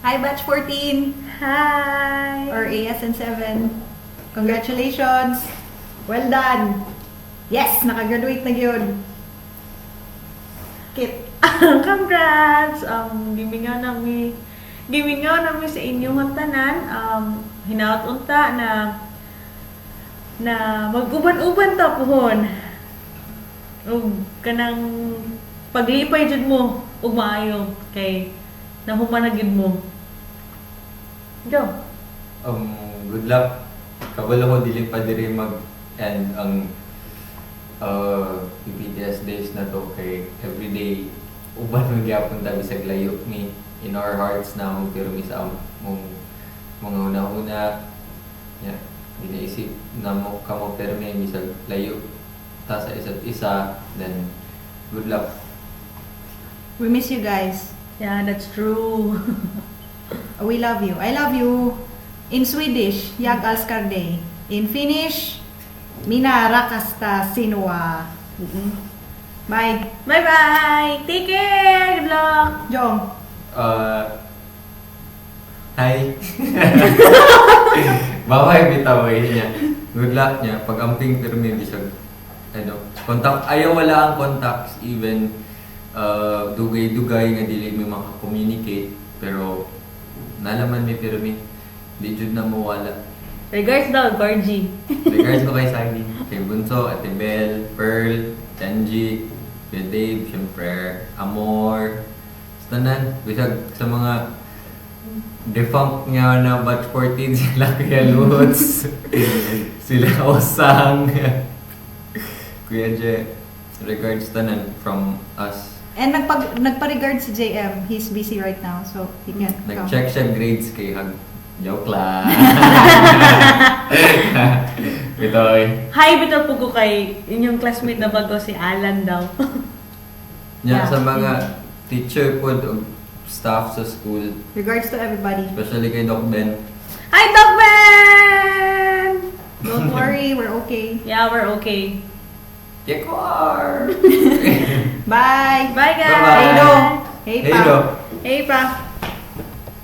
Hi, Batch 14! Hi! Or ASN 7. Congratulations! Well done! Yes! Nakagraduate na yun! Kit! Congrats! Gimingaw nami sa inyong tanan. Hinaot unta na mag-uban-uban ta pohon. Ug kanang paglipay jud mo ug maayo kay nahuman na gid mo. Go. Good luck. Kabalo ko dili pa diri mag-end ang PPTS days na to kay everyday uban man gyapon ta bisag layo ni in our hearts na mo pero sa mong mga una-una yeah, ginaisip na mo kamo pero may bisag layo ta sa isa't isa, then good luck. We miss you guys. Yeah, that's true. We love you. I love you. In Swedish, Jag älskar dig. In Finnish, Minä rakastan sinua. Bye. Bye-bye! Take care! Good luck! Jong. Hi. Baway bitaway niya. Good luck niya. Pag amping pero may bisag contact, ayaw wala ang contacts even dugay-dugay nga dili may maka-communicate pero nalaman mi pero mi di jud na mawala. Regards daw, Gargi. Regards ko kay Sagi, kay Bunso, Ate Bel, Pearl, Chanji, kay Dave, syempre, Amor, tanan, bisag sa mga defunct nga na batch 14 sila Kuya Lutz, sila Osang, Kuya Je, regards tanan from us. And nagpa-regard si JM. He's busy right now, so he can't come. Nag-check siya grades kay Hag. Joke lang. Bitoy. Hi, bitaw po ko kay inyong classmate na bago si Alan daw. Nya Yeah. sa mga teacher po o staff sa school, Regards to everybody. especially kay Doc Ben. Hi, Doc Ben! Don't worry, we're okay. Yeah, we're okay. Yekwar! Bye! Bye, guys! Bye-bye. Hey, Do! Hey, Hey, Pa! Doc. Hey, pa!